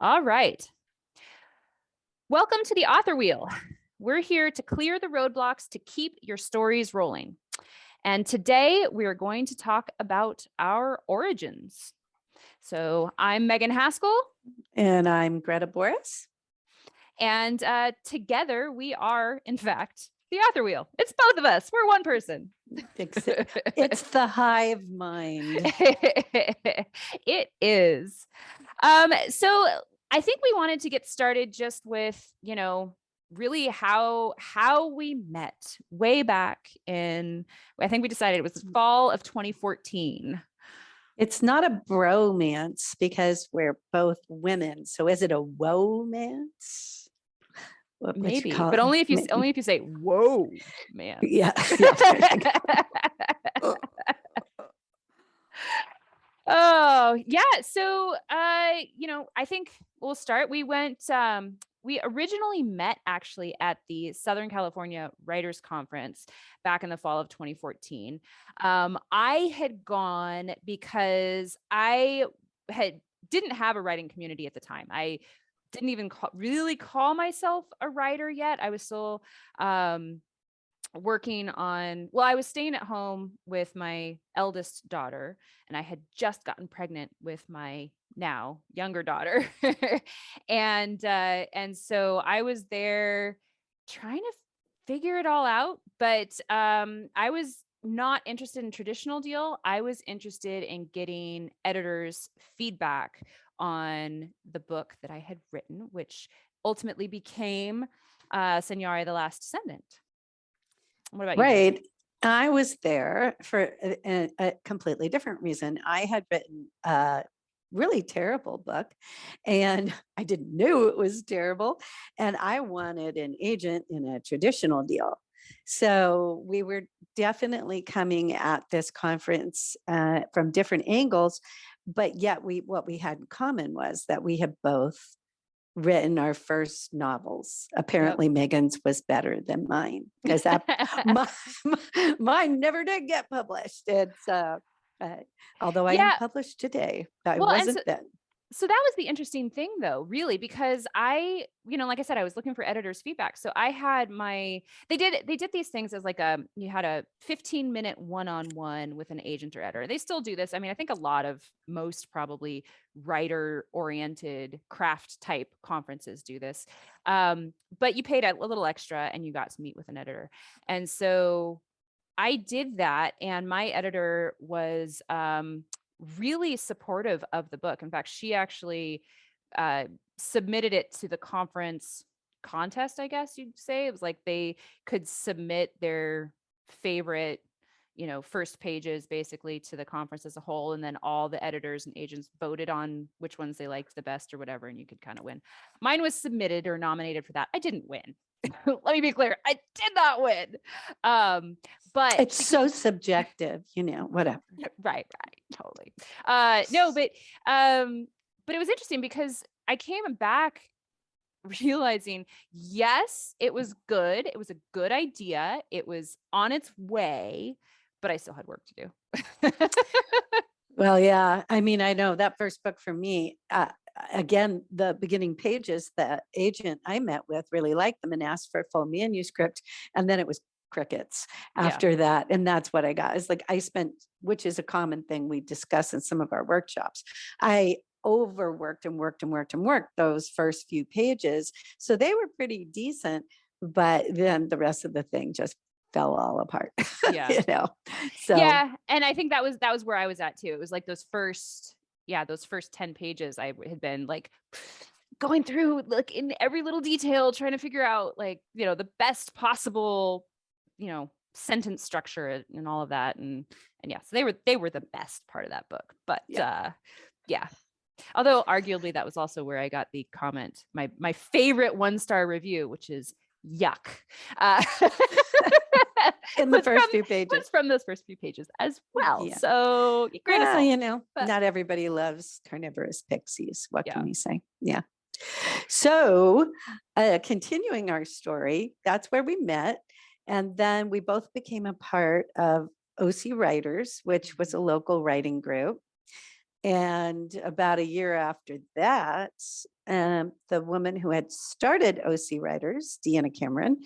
All right. Welcome to the Author Wheel. We're here to clear the roadblocks to keep your stories rolling. And today we are going to talk about our origins. So I'm Megan Haskell. And I'm Greta Boris. And together we are, in fact, the Author Wheel. It's both of us. We're one person. It's the hive mind. It is. So I think we wanted to get started just with, really how we met way back in, I think we decided it was the fall of 2014. It's not a bromance because we're both women. So is it a womance? Maybe, but only if you say, "Whoa, man." Yeah. Oh, yeah. So, I think we'll start. We originally met actually at the Southern California Writers Conference back in the fall of 2014. I had gone because didn't have a writing community at the time. I didn't even really call myself a writer yet. I was still, working on, I was staying at home with my eldest daughter, and I had just gotten pregnant with my now younger daughter. And so I was there trying to figure it all out, but I was not interested in traditional deal. I was interested in getting editors' feedback on the book that I had written, which ultimately became Señora the Last Descendant. What about you? Right. I was there for a completely different reason. I had written a really terrible book and I didn't know it was terrible. And I wanted an agent in a traditional deal. So we were definitely coming at this conference from different angles, but yet what we had in common was that we had both written our first novels. Apparently, Yep. Megan's was better than mine because that mine never did get published. It's although I am published today, I wasn't then. So that was the interesting thing though, really, because I, like I said, I was looking for editors' feedback. So I had they did these things as like you had a 15-minute one-on-one with an agent or editor. They still do this. I mean, I think most probably writer oriented craft type conferences do this. But you paid a little extra and you got to meet with an editor. And so I did that. And my editor was, really supportive of the book. In fact, she actually submitted it to the conference contest, I guess you'd say. It was like they could submit their favorite, first pages basically to the conference as a whole. And then all the editors and agents voted on which ones they liked the best or whatever. And you could kind of win. Mine was submitted or nominated for that. I didn't win. Let me be clear. I did not win. But it's so subjective, whatever. Right. Totally. No, but it was interesting because I came back realizing, yes, it was good. It was a good idea. It was on its way, but I still had work to do. Well, yeah. I mean, I know that first book for me, again, the beginning pages, the agent I met with really liked them and asked for a full manuscript. And then it was crickets after that. And that's what I got. It's like which is a common thing we discuss in some of our workshops. I overworked and worked those first few pages. So they were pretty decent, but then the rest of the thing just fell all apart. Yeah. So yeah. And I think that was where I was at too. It was like those first 10 pages I had been like going through like in every little detail, trying to figure out like, the best possible, sentence structure and all of that. And yeah, so they were the best part of that book. But yeah. Although arguably that was also where I got the comment, my favorite 1-star review, which is yuck. In the first few pages. Was from those first few pages as well. Yeah. So not everybody loves carnivorous pixies. What can we say? Yeah. So continuing our story, that's where we met. And then we both became a part of OC Writers, which was a local writing group. And about a year after that, the woman who had started OC Writers, Deanna Cameron,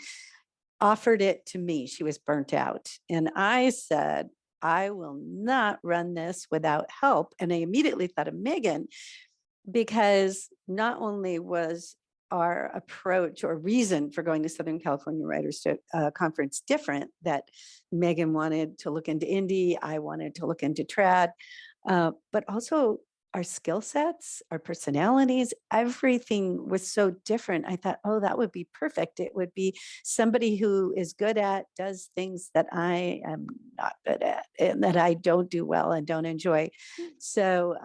offered it to me. She was burnt out. And I said, I will not run this without help. And I immediately thought of Megan, because not only was our approach or reason for going to Southern California Writers Conference different, that Megan wanted to look into indie, I wanted to look into trad, but also our skill sets, our personalities, everything was so different. I thought, oh, that would be perfect. It would be somebody who is good at, does things that I am not good at and that I don't do well and don't enjoy. So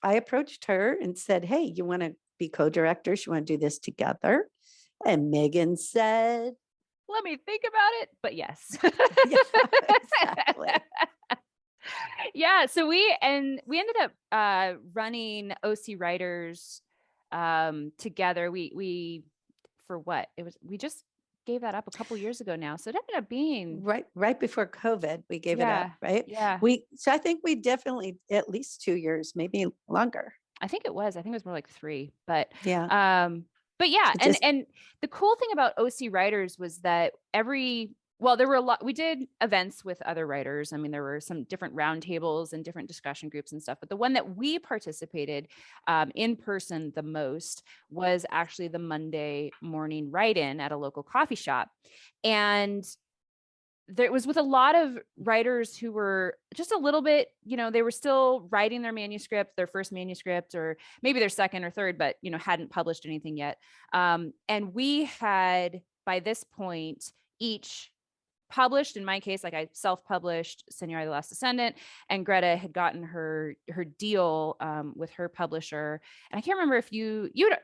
I approached her and said, hey, you want to be co-directors? You want to do this together? And Megan said, let me think about it. But yes. yeah, exactly. Yeah. So we ended up running OC Writers together. We for what? We just gave that up a couple years ago now. So it ended up being right before COVID, we gave it up, right? Yeah. So I think we definitely at least 2 years, maybe longer. I think it was more like 3, but yeah. But yeah, It just, and the cool thing about OC Writers was that there were a lot, we did events with other writers. I mean, there were some different roundtables and different discussion groups and stuff, but the one that we participated in person the most was actually the Monday morning write-in at a local coffee shop. And there was with a lot of writers who were just a little bit, they were still writing their first manuscript, or maybe their second or third, but, hadn't published anything yet. And we had, by this point, each published. In my case, like I self-published Señora the Last Descendant, and Greta had gotten her deal with her publisher. And I can't remember if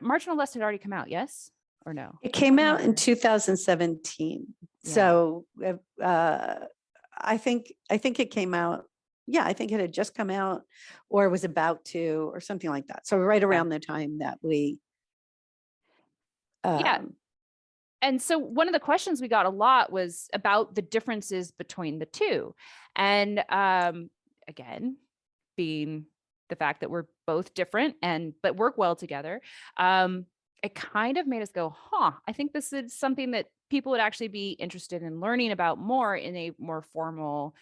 Marginal Lust had already come out, yes or no? It came out in 2017. Yeah. So I think it came out. Yeah, I think it had just come out or was about to, or something like that. So right around the time that we. Yeah. And so one of the questions we got a lot was about the differences between the two. And again, being the fact that we're both different but work well together, it kind of made us go, I think this is something that people would actually be interested in learning about more in a more formal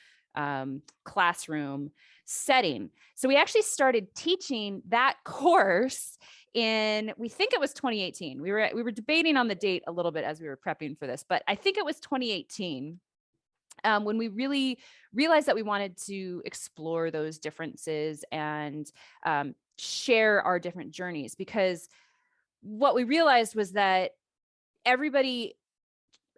classroom setting. So we actually started teaching that course we think it was 2018. We were debating on the date a little bit as we were prepping for this, but I think it was 2018 when we really realized that we wanted to explore those differences and share our different journeys, because what we realized was that everybody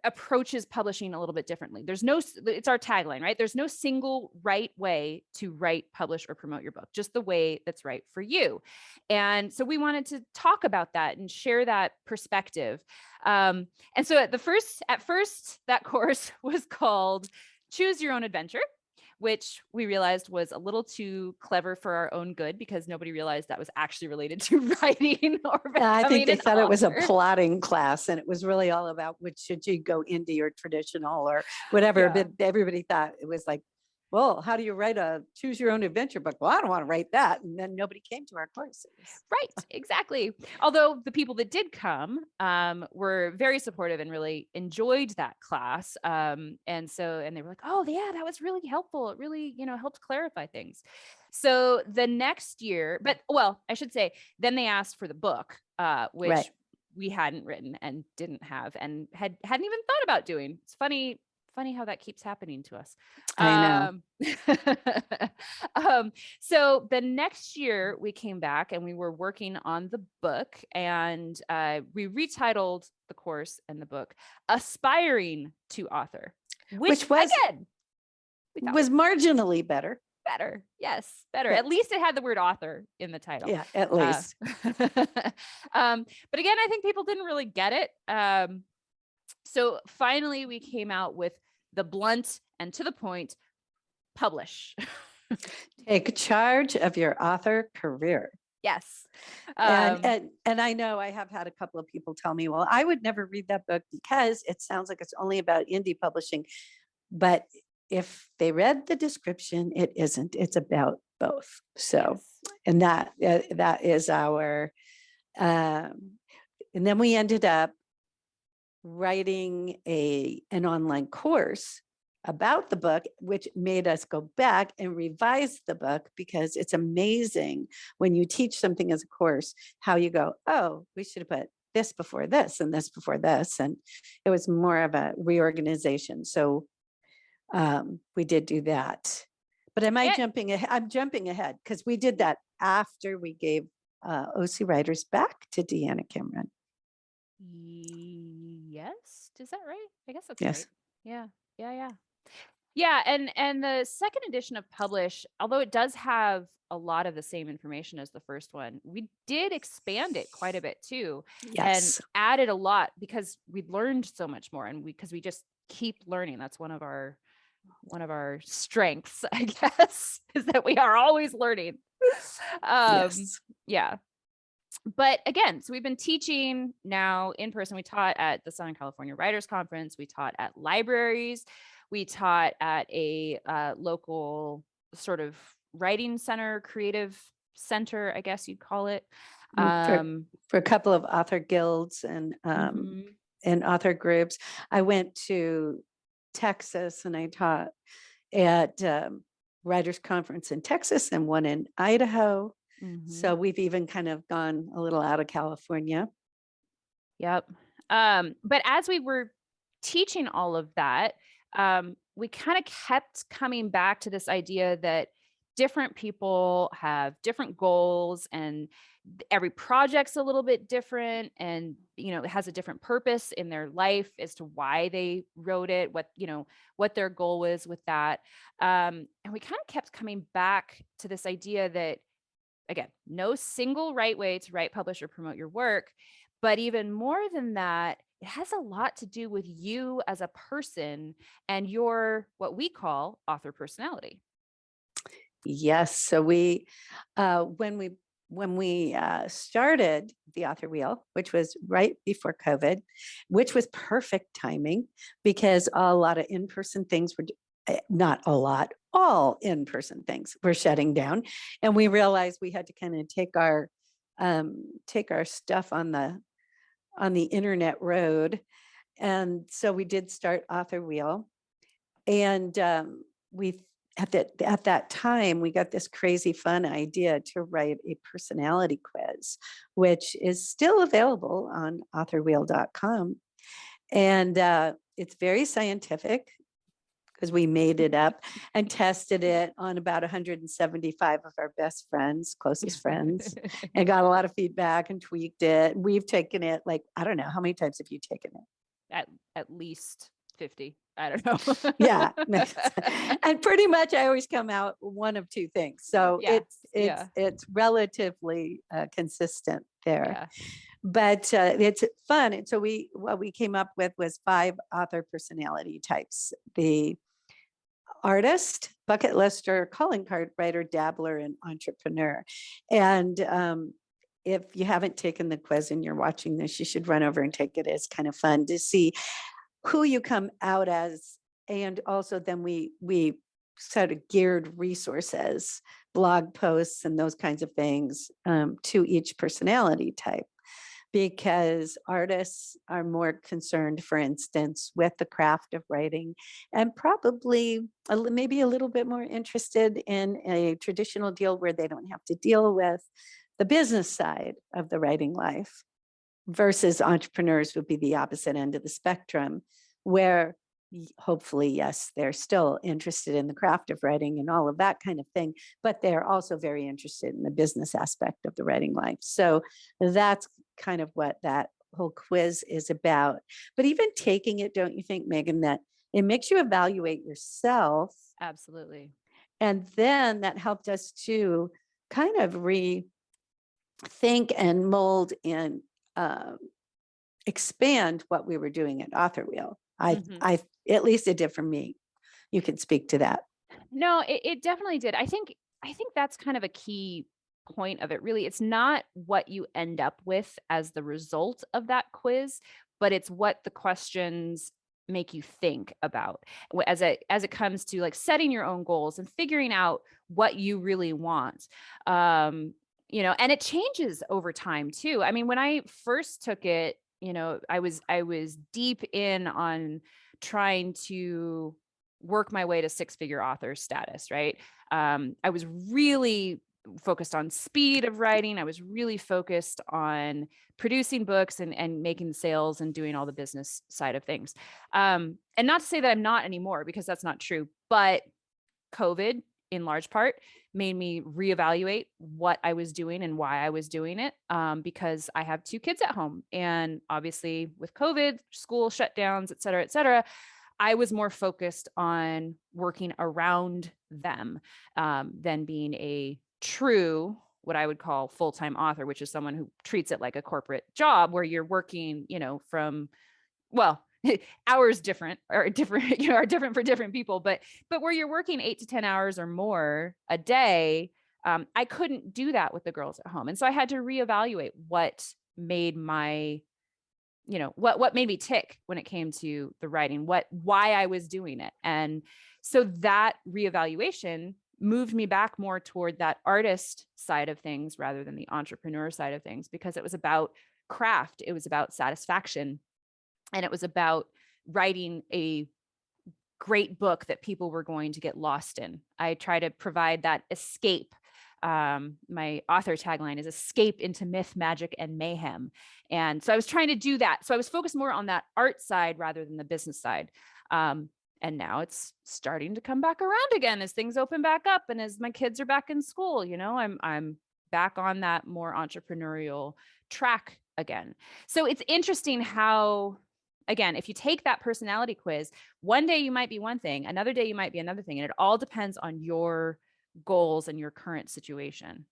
approaches publishing a little bit differently. It's our tagline, right? There's no single right way to write, publish, or promote your book, just the way that's right for you. And so we wanted to talk about that and share that perspective. And so at first, that course was called Choose Your Own Adventure, which we realized was a little too clever for our own good, because nobody realized that was actually related to writing or I think they thought it was a author. plotting class, and it was really all about which should you go indie or traditional or whatever. Yeah. But everybody thought it was like, well, how do you write a choose your own adventure book? Well, I don't want to write that. And then nobody came to our courses. Right, exactly. Although the people that did come were very supportive and really enjoyed that class. And they were like, oh yeah, that was really helpful. It really, helped clarify things. So the next year, I should say, then they asked for the book, which we hadn't written and didn't have and hadn't even thought about doing. It's funny how that keeps happening to us. I know. So the next year we came back and we were working on the book, and we retitled the course and the book Aspiring to Author, which was, again, was marginally better. Better. Yes. Better. At least it had the word author in the title. Yeah, at least. But again, I think people didn't really get it. So finally we came out with the blunt and to the point: publish. Take charge of your author career. Yes. And I know I have had a couple of people tell me, well, I would never read that book because it sounds like it's only about indie publishing. But if they read the description, it isn't. It's about both. So And that is our, um, and then we ended up writing an online course about the book, which made us go back and revise the book, because it's amazing when you teach something as a course, how you go, oh, we should have put this before this and this before this. And it was more of a reorganization. So we did do that. But am I Yeah. jumping ahead? I'm jumping ahead because we did that after we gave OC Writers back to Deanna Cameron. Yes. Is that right? I guess that's right. Yes. Yeah. Yeah. Yeah. Yeah. And the second edition of Publish, although it does have a lot of the same information as the first one, we did expand it quite a bit too, and Yes. added a lot because we learned so much more, and because we just keep learning. That's one of our strengths, I guess, is that we are always learning. Yes. Yeah. But again, so we've been teaching now in person. We taught at the Southern California Writers Conference. We taught at libraries. We taught at a local sort of writing center, creative center, I guess you'd call it. For a couple of author guilds Mhm. and author groups. I went to Texas and I taught at Writers Conference in Texas and one in Idaho. So Mhm. we've even kind of gone a little out of California. Yep. But as we were teaching all of that, we kind of kept coming back to this idea that different people have different goals, and every project's a little bit different, and it has a different purpose in their life as to why they wrote it, what their goal was with that. And we kind of kept coming back to this idea that, again, no single right way to write, publish, or promote your work. But even more than that, it has a lot to do with you as a person and your, what we call, author personality. Yes. So when we started the Author Wheel, which was right before COVID, which was perfect timing because a lot of in-person things were not a lot, all in-person things were shutting down, and we realized we had to kind of take our stuff on the internet road, and so we did start Author Wheel, and we at that time we got this crazy fun idea to write a personality quiz, which is still available on authorwheel.com, and it's very scientific because we made it up and tested it on about 175 of our best friends, closest friends, and got a lot of feedback and tweaked it. We've taken it, like, I don't know, how many times have you taken it? at least 50. I don't know. Yeah. And pretty much I always come out one of two things. So Yeah. it's Yeah. it's relatively consistent there. Yeah. But it's fun. And so what we came up with was 5 author personality types: the artist, bucket lister, calling card writer, dabbler, and entrepreneur. And if you haven't taken the quiz and you're watching this, you should run over and take it. It's kind of fun to see who you come out as. And also then we sort of geared resources, blog posts, and those kinds of things to each personality type, because artists are more concerned, for instance, with the craft of writing, and probably maybe a little bit more interested in a traditional deal where they don't have to deal with the business side of the writing life, versus entrepreneurs would be the opposite end of the spectrum, where hopefully, yes, they're still interested in the craft of writing and all of that kind of thing, but they're also very interested in the business aspect of the writing life. So that's kind of what that whole quiz is about. But even taking it, don't you think, Megan, that it makes you evaluate yourself? Absolutely. And then that helped us to kind of rethink and mold and expand what we were doing at Author Wheel. Mhm. I at least it did for me. You can speak to that. No, it definitely did. I think that's kind of a key point of it, really. It's not what you end up with as the result of that quiz, but it's what the questions make you think about as it comes to like setting your own goals and figuring out what you really want. Um, and it changes over time too. I mean, when I first took it, I was deep in on trying to work my way to six-figure author status, right? I was really focused on speed of writing. I was really focused on producing books and making sales and doing all the business side of things. And not to say that I'm not anymore, because that's not true, but COVID in large part made me reevaluate what I was doing and why I was doing it. Because I have two kids at home, and obviously with COVID, school shutdowns, et cetera, I was more focused on working around them, than being a true, what I would call full-time author, which is someone who treats it like a corporate job where you're working, from, well, hours different or different, are different for different people, but where you're working 8 to 10 hours or more a day. I couldn't do that with the girls at home. And so I had to reevaluate what made my what made me tick when it came to the writing, why I was doing it. And so that reevaluation moved me back more toward that artist side of things rather than the entrepreneur side of things, because it was about craft, it was about satisfaction, and it was about writing a great book that people were going to get lost in. I try to provide that escape. My author tagline is escape into myth, magic, and mayhem. And so I was trying to do that. So I was focused more on that art side rather than the business side. And now it's starting to come back around again as things open back up and as my kids are back in school. I'm back on that more entrepreneurial track again. So it's interesting how, again, if you take that personality quiz, one day you might be one thing, another day you might be another thing. And it all depends on your goals and your current situation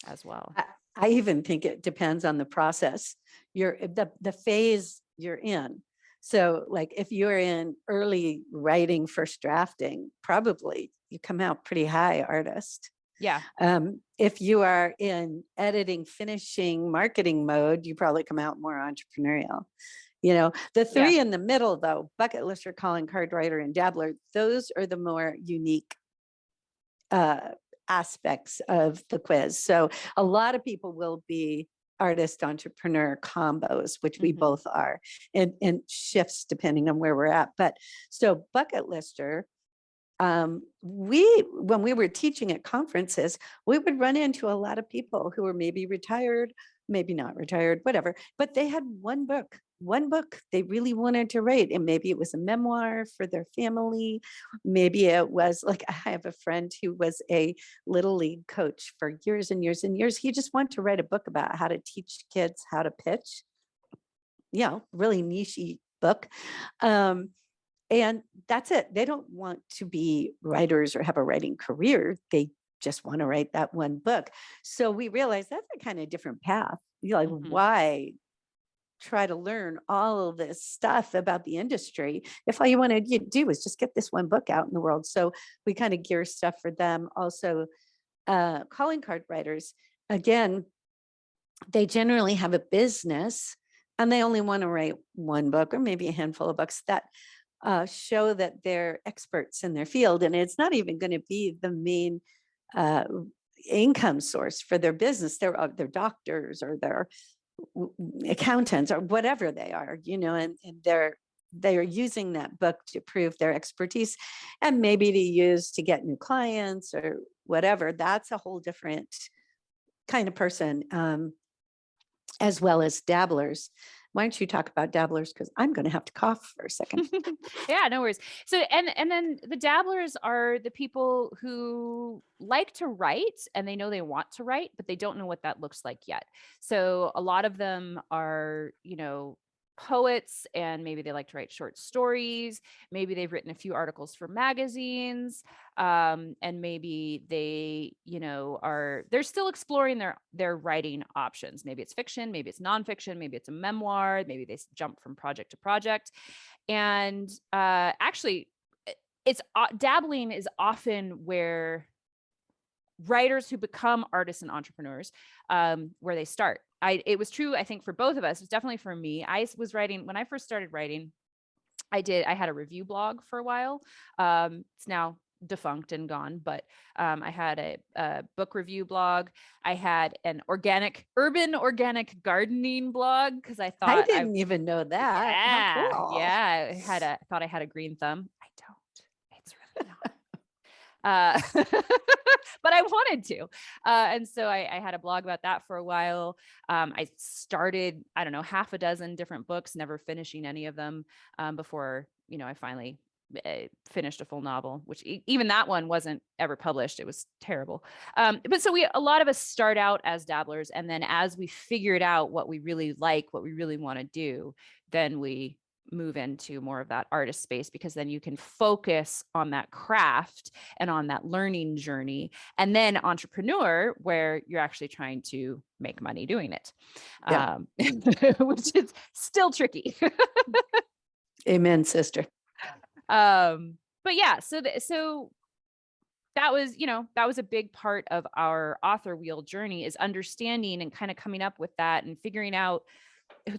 as well. I even think it depends on the process, the phase you're in. So like if you're in early writing, first drafting, probably you come out pretty high artist. Yeah. If you are in editing, finishing, marketing mode, you probably come out more entrepreneurial. The three in the middle, though, bucket lister, calling card writer, and dabbler, those are the more unique aspects of the quiz. So a lot of people will be artist entrepreneur combos, which we both are, and shifts depending on where we're at. But so bucket lister, when we were teaching at conferences, we would run into a lot of people who were maybe retired, maybe not retired, whatever, but they had one book they really wanted to write. And maybe it was a memoir for their family. Maybe it was like, I have a friend who was a little league coach for years and years and years. He just wanted to write a book about how to teach kids how to pitch, really niche book. And that's it. They don't want to be writers or have a writing career. They just want to write that one book. So we realized that's a kind of different path. Why try to learn all of this stuff about the industry if all you want to do is just get this one book out in the world? So we kind of gear stuff for them. Also, calling card writers, again, they generally have a business and they only want to write one book or maybe a handful of books that show that they're experts in their field. And it's not even going to be the main income source for their business. They're doctors or they're accountants or whatever they are, and they're using that book to prove their expertise and maybe to use to get new clients or whatever. That's a whole different kind of person, as well as dabblers. Why don't you talk about dabblers? Because I'm going to have to cough for a second. Yeah, no worries. So, and then the dabblers are the people who like to write and they know they want to write, but they don't know what that looks like yet. So a lot of them are, poets, and maybe they like to write short stories. Maybe they've written a few articles for magazines. And maybe they, they're still exploring their writing options. Maybe it's fiction, maybe it's nonfiction, maybe it's a memoir, maybe they jump from project to project. And actually, it's dabbling is often where writers who become artists and entrepreneurs, where they start. It was true, I think, for both of us. It was definitely for me. I was writing when I first started writing. I had a review blog for a while. It's now defunct and gone, but I had a book review blog. I had an urban organic gardening blog because I I thought didn't even know that. How cool. thought I had a green thumb. I don't. It's really not. But I wanted to. And so I had a blog about that for a while. I started, I don't know, half a dozen different books, never finishing any of them before, I finally finished a full novel, which even that one wasn't ever published. It was terrible. But so a lot of us start out as dabblers. And then as we figured out what we really like, what we really want to do, then we move into more of that artist space, because then you can focus on that craft and on that learning journey, and then entrepreneur, where you're actually trying to make money doing it, Yeah. which is still tricky. Amen, sister. But yeah, so that was, that was a big part of our author wheel journey, is understanding and kind of coming up with that and figuring out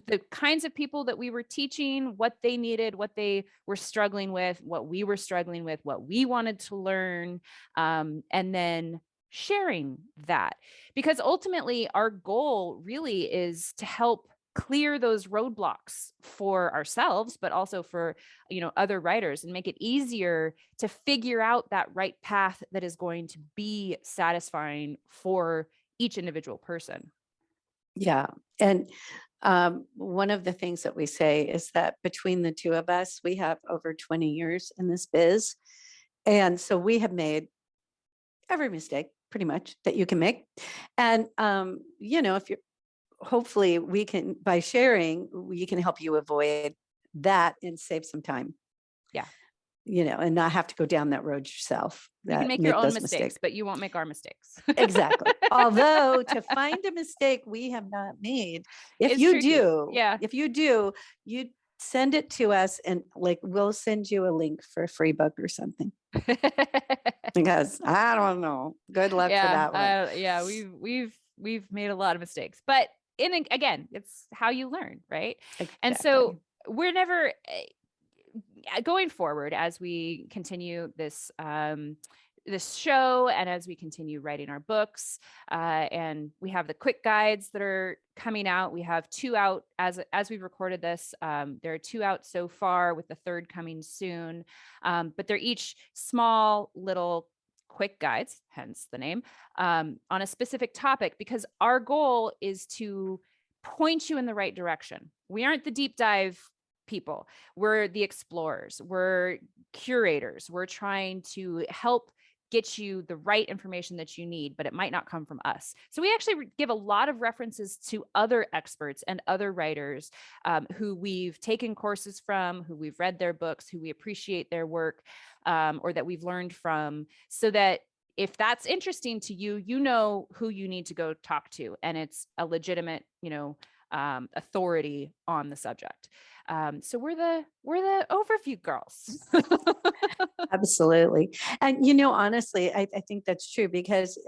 the kinds of people that we were teaching, what they needed, what they were struggling with, what we were struggling with, what we wanted to learn, and then sharing that. Because ultimately, our goal really is to help clear those roadblocks for ourselves, but also for, other writers, and make it easier to figure out that right path that is going to be satisfying for each individual person. Yeah. And one of the things that we say is that between the two of us, we have over 20 years in this biz. And so we have made every mistake pretty much that you can make. And, if you're, hopefully we can, by sharing, we can help you avoid that and save some time. Yeah. And not have to go down that road yourself. You can make your own mistakes, but you won't make our mistakes. Exactly. Although to find a mistake we have not made, if It's you tricky. do, Yeah. if you do, you send it to us, and we'll send you a link for a free book or something. Because I don't know. Good luck for that one. Yeah, we've made a lot of mistakes, but again, it's how you learn, right? Exactly. And so we're never going forward, as we continue this show, and as we continue writing our books, and we have the quick guides that are coming out. We have 2 out as we've recorded this. There are 2 out so far, with the 3rd coming soon. But they're each small little quick guides, hence the name, on a specific topic, because our goal is to point you in the right direction. We aren't the deep dive people. We're the explorers. We're curators. We're trying to help get you the right information that you need, but it might not come from us. So we actually give a lot of references to other experts and other writers who we've taken courses from, who we've read their books, who we appreciate their work, or that we've learned from, so that if that's interesting to you, you know who you need to go talk to, and it's a legitimate, authority on the subject. So we're the overview girls. Absolutely. And, honestly, I think that's true, because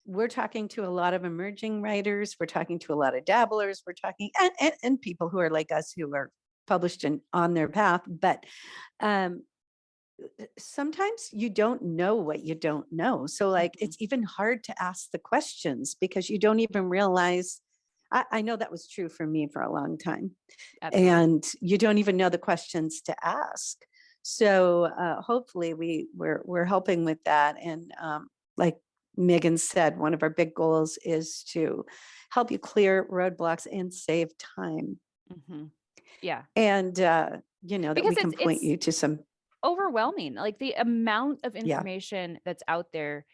we're talking to a lot of emerging writers. We're talking to a lot of dabblers. We're talking and people who are like us, who are published and on their path. But sometimes you don't know what you don't know. So it's even hard to ask the questions, because you don't even realize. I know that was true for me for a long time. Absolutely. And you don't even know the questions to ask. So hopefully we're helping with that. And like Megan said, one of our big goals is to help you clear roadblocks and save time. Mm-hmm. Yeah. And that because we can point you to some overwhelming, like the amount of information that's out there.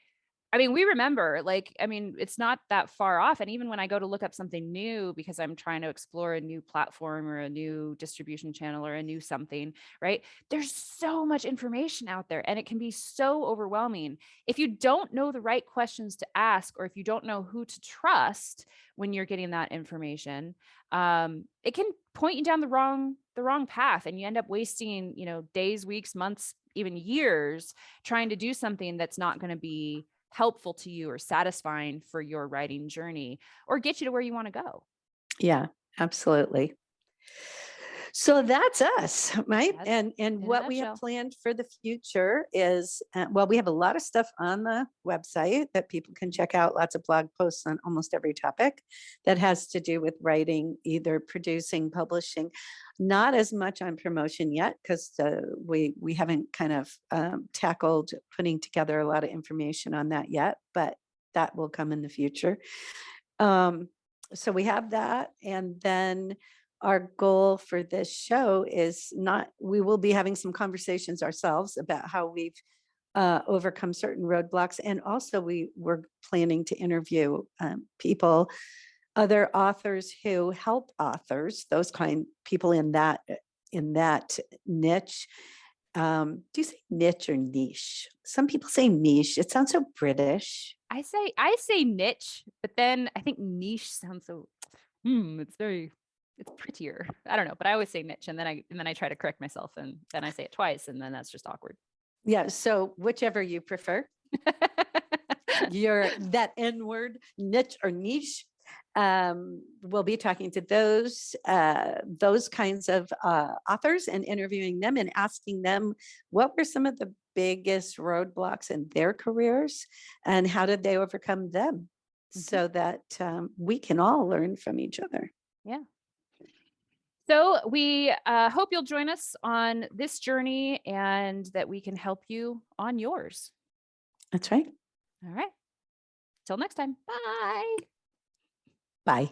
I mean, we remember, it's not that far off. And even when I go to look up something new, because I'm trying to explore a new platform or a new distribution channel or a new something, right? There's so much information out there, and it can be so overwhelming. If you don't know the right questions to ask, or if you don't know who to trust when you're getting that information, it can point you down the wrong path, and you end up wasting, days, weeks, months, even years trying to do something that's not going to be helpful to you or satisfying for your writing journey, or get you to where you want to go. Yeah, absolutely. So that's us, right? That's And in a what we have nutshell. planned for the future is, well, we have a lot of stuff on the website that people can check out. Lots of blog posts on almost every topic that has to do with writing, either producing, publishing. Not as much on promotion yet because we haven't kind of tackled putting together a lot of information on that yet, but that will come in the future. So we have that, and then our goal for this show is not, we will be having some conversations ourselves about how we've overcome certain roadblocks. And also we're planning to interview people, other authors who help authors, those kind people in that niche. Do you say niche or niche? Some people say niche. It sounds so British. I say niche, but then I think niche sounds so it's prettier. I don't know, but I always say niche and then I try to correct myself and then I say it twice and then that's just awkward. Yeah. So whichever you prefer, that N word, niche or niche. We'll be talking to those kinds of authors and interviewing them and asking them what were some of the biggest roadblocks in their careers and how did they overcome them, so that we can all learn from each other. Yeah. So we hope you'll join us on this journey and that we can help you on yours. That's right. All right. Till next time. Bye. Bye.